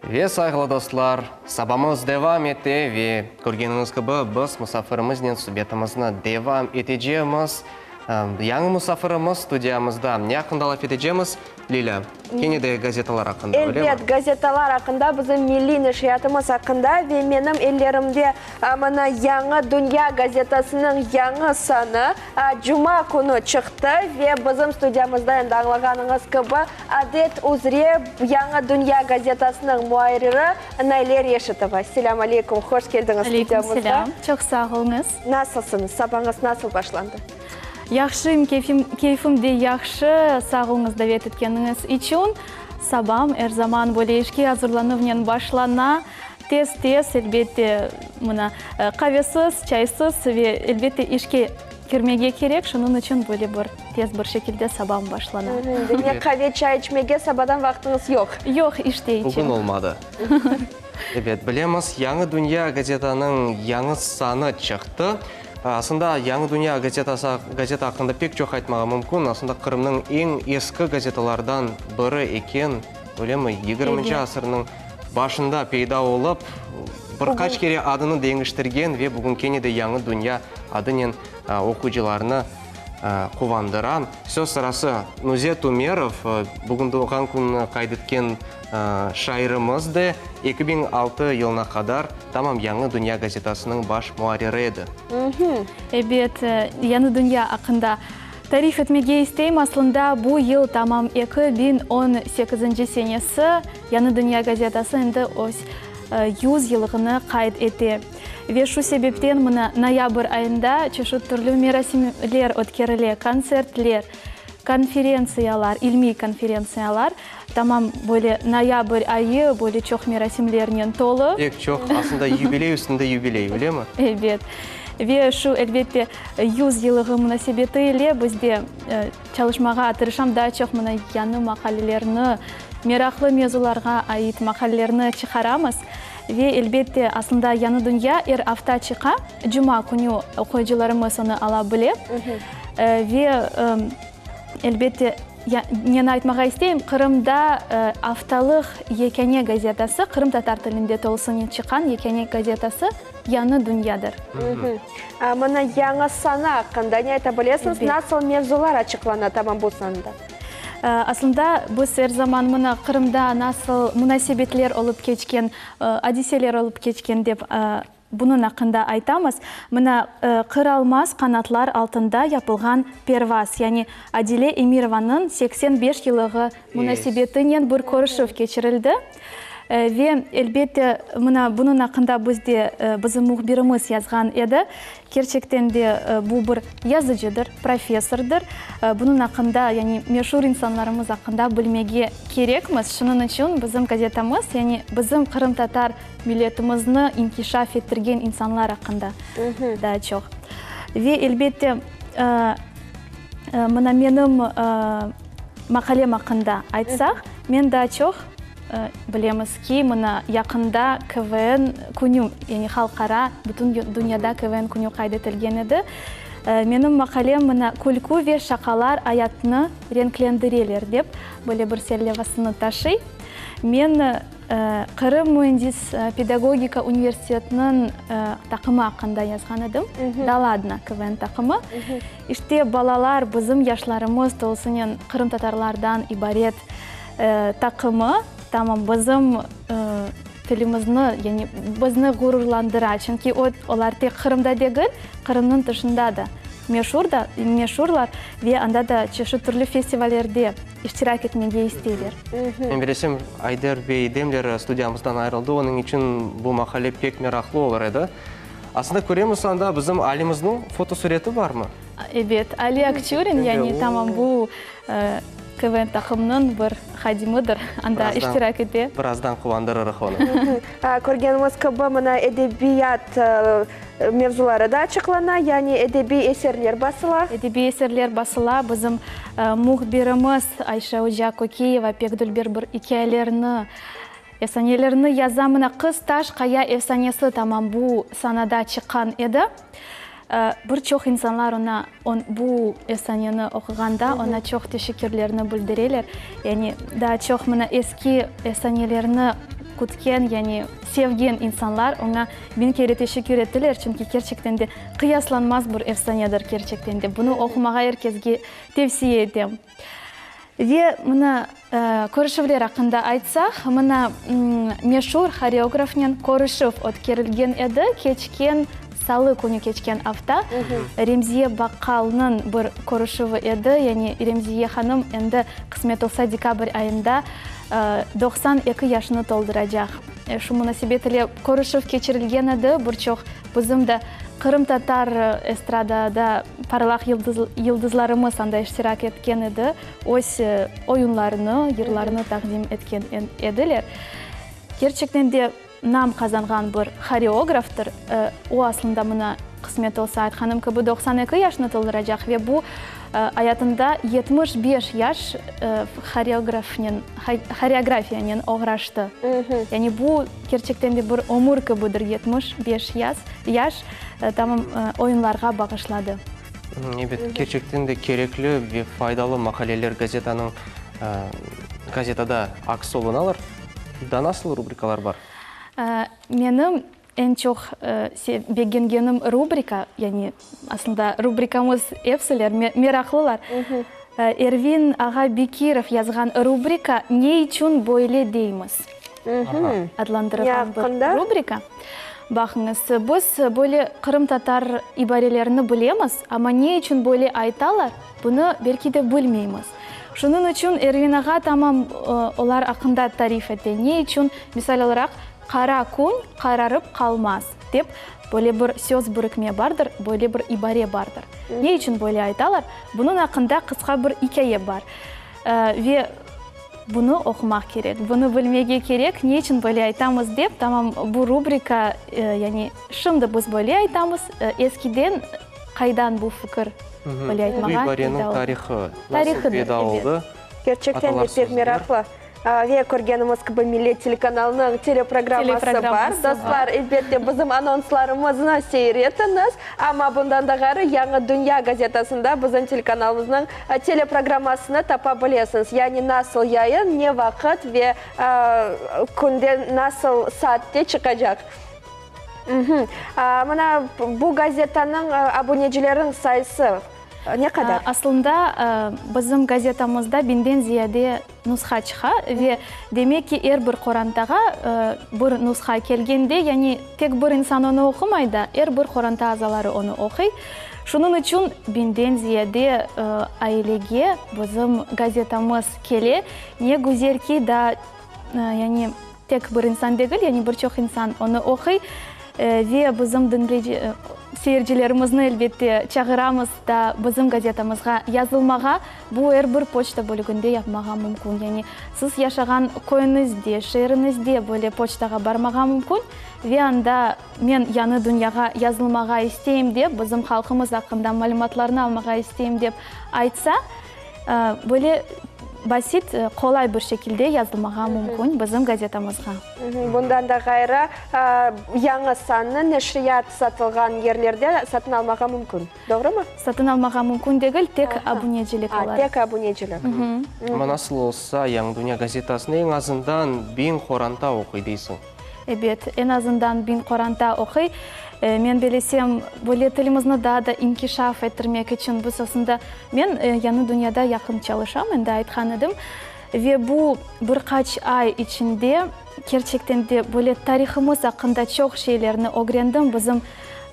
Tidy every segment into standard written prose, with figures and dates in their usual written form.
Сайғылы достар, сабамыз девам ете ве көргеніңіз кібі біз мұсафырымыз нен субетімізні девам етежеміз. Яңы мұсафырымыз студиямызда. Не ақындалап етежеміз, Лиля? Кенеде газеталар ақында, өлі ма? Әлбет, газеталар ақында біздің милли нәшриятымыз ақында ве менің елдерімде мына яңы дүния газетасының яңы саны жұма күні шықты ве біздің студиямызда енді аңлағаныңыз кібі әдет үзре яңы дүния газетасының муайрыры Найлер Ешітова. Селам алейкум, хош келдіңіз студиямызда. Алейкум селам, çok sağ olunuz. Насылсыңыз, сабаңыз насыл башланды? Яхшым, кейфім де яхшы, сағылыңыз давет еткеніңіз үшін сабам әр заман бөле ішке азырланывнен башлана, тез-тез, әлбетте, қавесіз, чайсыз, әлбетте ішке кірмеге керек, шының үшін бөле бір тез бір шекілде сабам башлана. Демек, қаве чай ішмеге сабадан вақтыңыз жоқ? Жоқ, іште ішем. Бүгін олмады. Білеміз, яңы дүния газетаның яңы саны шықты. Асында яңы дүния газета ақында пек жоқ айтмаға мүмкін. Асында Қырымның ең ескі газеталардан бірі екен, өлемі 20-ші асырының башында пейда олып, бірқач кере адыны деңіштірген ве бүгін кенеде яңы дүния адынен оқуcılarını қувандыра. Сөз сырасы Нузет Умеров бүгін оған күн қайдыткен шайырымызды 2006 елына қадар тамам яңы дүния газетасының баш муарирі еді. Әбет, яңы дүния ақында тариф етмеге істейм, аслында бұл ел тамам 2018 сенесі яңы дүния газетасы енді 100 елғыны қайд ете. Ве шу себептен мұна ноябрь айында чешу түрлі мерасимлер өткеріле, концертлер, конференциялар, илми конференциялар. Тамам бөлі ноябрь айы бөлі чоқ мерасимлерінен толы. Ек чоқ, асында юбилей үстінде юбилей, өле ма? Әбет. Ве шу әлбетте 100 елығы мұнасебеті еле бізде çalışmaға атырышам да чоқ мұна яны мақалелеріні, мерақлы мезуларға айт мақалелеріні чықарамыз. Ве әлбетте асында яны дүния әр афта чықа, жұма күні оқойжыларымыз оны ала біле. Ве әлбетте нені айтмаға істейм, Қырымда афталық екене газетасы, Қырым татар тілінде толысымен чыққан екене газетасы яны дүниядыр. Мұны яңы саны ақында не айта білесіңіз, насыл мевзулар açıqлана тамам бұл санында? Аслында біз әр заман мұна Қырымда насыл мұнасебетлер олып кечкен, одиселер олып кечкен деп бұның ақында айтамыз. Мұна қыралмас қанатлар алтында япылған первас, яғни Адиле Эмированың 85 жылығы мұнасебетінен бір көрішів кечірілді. Ве әлбетте бұның ақында біздің мұхбиріміз язған еді. Керчектен де бұл бір язычыдыр, профессордыр. Бұның ақында, яғни мешур инсанларымыз ақында білмеге керекміз. Шының үшін біздің газетамыз, яғни біздің Қырым татар милетімізні инкишаф еттірген инсанлар ақында да чоқ. Ве әлбетте менің мақалем ақында айтсақ, мен да чоқ білеміз ки, мұна яқында КВН күні, яғни халқара, бүтін дүнияда КВН күні қайдетілген еді. Менің мақалем мұна күлкі ве шақалар аятыны ренклендірелер деп, бөлі бір серлевасыны ташы. Мен Қырым Муэндис педагогика университетінің тақымы ақында язған едім, Даладна КВН тақымы. Іште балалар, біздің яшларымыз толысымен Қырым татарлардан ибарет тақымы, тамам біздің тілімізні, яғни бізді ғұрурландыра, чөнки олар тек Қырымда дегіл, Қырымның тұшында да мешурлар ве анда да чешу түрлі фестивалерде іштирак етмеге істейлер. Мен білесем, Айдар Бей Демлер студиямыздан айырылды, оның үшін бұл мақале пек мерақлы олар еді. Асында көреміз анда біздің Алимыздың фотосуреті бар ма? Әбет, Али Акчурин, яғни тамам бұл КВН тақымның бір қадимыдыр, анда іштирак ете. Біраздан қуандырыр оны. Көргеніміз кібі мұна әдебият мевзулары да açıqлана, яғни әдеби есерлер басыла? Әдеби есерлер басыла. Біздің мұхбиріміз Айша Уджа Кокеева пекдүлбер бір икәлеріні, efsanelerini yazamına kız taş kaya efsanesi tamam bu sanada çıkan еді. Birçok insanlar ona bu efsaneni okuganda ona çok teşekkürlerini bildirirler. Yani daha çok eski efsanelerini күткен, яғни sevgen insanlar ona bin kere teşekkür ettiler. Çünkü gerçekten de kıyaslanmaz bir efsanedir gerçekten de. Bunu okumağa herkesге tavsiye edeyim. Ve mına Korışevler hakkında айтсақ, mına meşhur xoreografnen Korışev ötkerilgen edi, keçken salı günü keçken hafta Remziye Bakal'nın bir Korışevi edi. Yani Remziye hanım endi kısmet olsa dekabr ayında 92 yaşını dolduracak. Şu münasibetle Korışev keçirilgen edi. Birçok bizim de Kırım Tatar estradada parlak yıldızlarımız anda iştirak etken edi. Öz oyunlarını, yırlarını takdim etken ediler. Gerçekten de nam kazangan bir xoreograftır. O aslında mına kısmet olsa aytkaным ki bu 92 yaşını dolduracak ve bu hayatında 75 yaş xoreografiyanın uğraştı. Yani bu gerçekten de bir ömür gibidir, 75 yaş tamam oyunlarga bağışladı. Evet, gerçekten de gerekli ve faydalı makaleler gazetada aks olunalar. Da nasıl rubrikalar var? Benim en çok beğendiğim rubrika, yani aslında rubrikamız hepsiler meraklılar. Ervin Ağa Bekirov yazgan rubrika "Ne için böyle deyimiz?" adlandırılan bir rubrika. Bakınız, biz böyle Kırım Tatar ibarelerini bilemiz ama ne için böyle aytalar, bunu belki de bilmeyimiz. Şunun için Ervin Ağa tamam onlar hakkında tarif etti. Ne için? Misal olarak "Kara kun kararıp kalmaz" deyip böyle bir söz birikme vardır, böyle bir ibare vardır. Ne için böyle aytalar? Bunun hakkında kısa bir hikaye var. Ve bunu okumak gerek, bunu bilmeye gerek. Ne için böyle aytamız deyip, tamam bu rubrika, yani şimdi biz böyle aytamız, eskiden kaydan bu fikir böyle aytmağa? Bu ibarenin tarihi nasıl peyda oldu? Gerçekten de pek meraklı. Ve көргеніміз gibi Millet telekanalının teleprogramması var. Dostlar, elbette bizim anonslarımızı seyretiniz. Ama bundan da gari Yangi Dünya gazetasında bizim telekanalımızın teleprogrammasını tapabilirsiniz. Yani nasıl yayın, ne vakit ve günde nasıl saatte çıkacak. Bu gazetanın abonecilerin sayısı ne kadar? Aslında bizim gazetamızda 1000'den ziyade nusxa çıxa ve demek ki her bir qorantaga bir nusxa kelgende, yani tek bir insan onu okumaydı, her bir qoranta azalары onu okuy. Şunun için 1000'den ziyade ailege bizim gazetamız kele. Ne güzel ki da yani tek bir insan değil, yani birçok insan onu okuy ve bizim seyircilerimizni elbette çağıramız da bizim gazetamızga yazılmağa, bu her bir poçta bölümünde yapmağa mümkün. Yani siz yaşagan koyunuzda, şehrinizde böyle poçtaga barmağa mümkün ve anda men Yangi Dünya'ga yazılmağa isteyim deyip, bizim halkımız hakkında malumatlarını almağa isteyim deyip aytsa, böyle basit, kolay bir şekilde yazılmağa mümkün bizim gazetamızga. Bundan da gayrı yangi sanını neşriyat satılgan yerlerde satın almağa mümkün. Doğru mu? Satın almağa mümkün değil, tek abonecilik olarak. Tek abonecilik. Ama nasıl olsa Yangi Dünya gazetasını en azından 1000 qoranta okuy deysin. Evet, en azından 1000 qoranta okuy. Men bilesem, böyle tilimizni daha da inkişaf ettirmek için biz aslında men Yangi Dünya'da yakın çalışam, endi aytgan edim. Ve bu birkaç ay içinde gerçekten de böyle tarihimiz hakkında çok şeylerini öğrendim. Bizim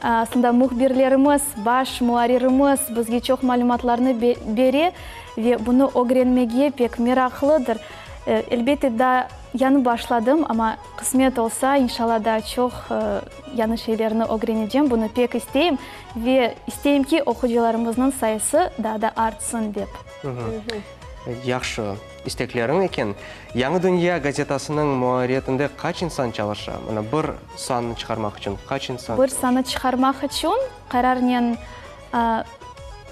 aslında muhbirlerimiz, baş muharirimiz bizge çok malumatlarını beri ve bunu öğrenmeye pek meraklıdır. Elbette da yeni başladım ama kısmet olsa inşallah da çok yeni şeylerini öğreneceğim. Bunu pek isteyim ve isteyim ki okuyucularımızın sayısı daha da artsın deyip. Yaxşı isteklerin eken. Yangi Dünya gazetasının muhariyetinde kaç insan çalışır? Bir sanını çıkarmak için kaç insan? Bir sanı çıkarmak için kararnen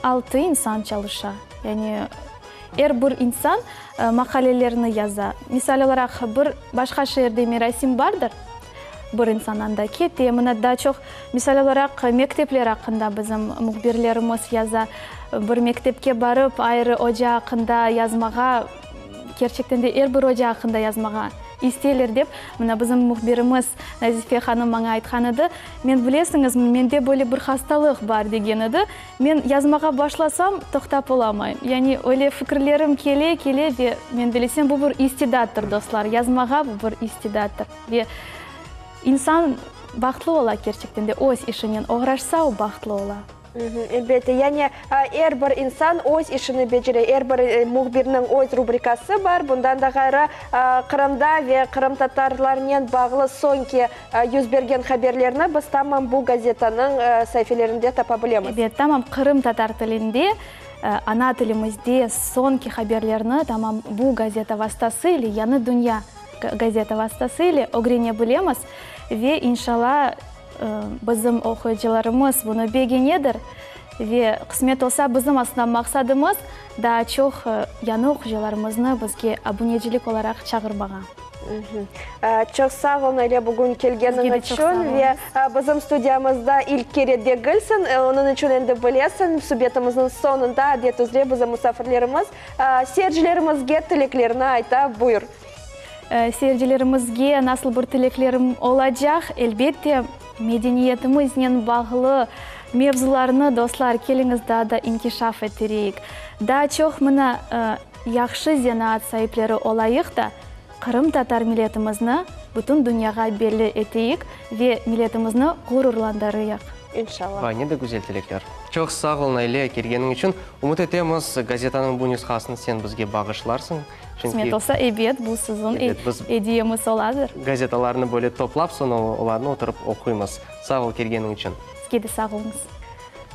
6 insan çalışır. Yani her bir insan makalelerini yazar. Misal olarak bir başka şehirde merasim vardır. Bir insandan da keti. Mına daha çok misal olarak mektepler hakkında bizim muhbirlerimiz yazar. Bir mektepke barıp ayrı hoca hakkında yazmağa, gerçekten de her bir hoca hakkında yazmağa истейлер деп, мына біздің мұхбирimiz Назифе ханым маңа айтқан еді. Мен білесіңіз, менде бөлі бір хасталық бар деген еді. Мен язмаға башласам, тоқтап оламайым. Яғни, ойлы фікірлерім келе, ве мен білесем, бұл бір истидаттыр, достар. Язмаға бұл бір истидаттыр. Ве инсан бақытлы ола керчектен де, өз ішінен оғырашса, ол бақытлы ола. Әлбетте, яғни әрбір инсан өз ішіні бежіре, әрбір мұхбирінің өз рубрикасы бар. Бұндан да ғайра Қырымда ве Қырым татарларынан бағылы соңки yüz берген хаберлеріні біз тамам бұл газетаның сайфелерінде тапа білеміз. Әлбетте, тамам Қырым татар тілінде, ана тілімізде соңки хаберлеріні тамам бұл газета вастасы или яны дүния газета вастасы или огрене білеміз. Ве, иншалла, біздің оқуыжыларымыз бұны бегенедір. Ве қысмет олса біздің асынан мақсадымыз да чоқ яны оқуыжыларымызны бізге абунежілік оларақ чағырмаға. Чоқ сағ олнайлы бүгін келгенің үшін. Ве біздің студиямызда Илкере Дегілсін, оның үшін енді білесін. Субетіміздің соңында әдет үзре біздің мұсафірлеріміз сержілерімізге тілеклеріні айта бұйыр. Сержілерімізге насыл бір тілеклерім олacak. Әлбетте, медениетімізден бағылы мевзуларны достар келіңізді да инкишаф етерейік. Да чоқ мұна яқшы зенат сайыплері олайық да Қырым татар милетімізні бүтін дүнияға белі етейік ве милетімізні ғұрурландарыяқ. Иншалла. Не де güzel тілеклер. Çok sağ olun Айле келгенің үшін. Умут етеміз газетаның бұл нұсқасын сен бізге бағышларсың. Қысмет олса, әбет бұл сіздің идеямыз оладыр. Газеталарны бөле топлап, соны оларны отырып оқуымыз. Сağ ol келгенің үшін. Сізге де сağ олыңыз.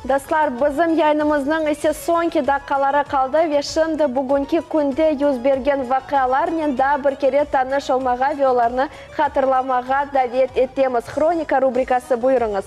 Достар, біздің яйнымыздың есе соңки даққалары қалды ве шынды бүгінгі күнде yüz берген вақиялар мен да бір кере таныш олмаға ве оларны қатырламаға давет етеміз. Хроника рубрикасы бұйырыңыз.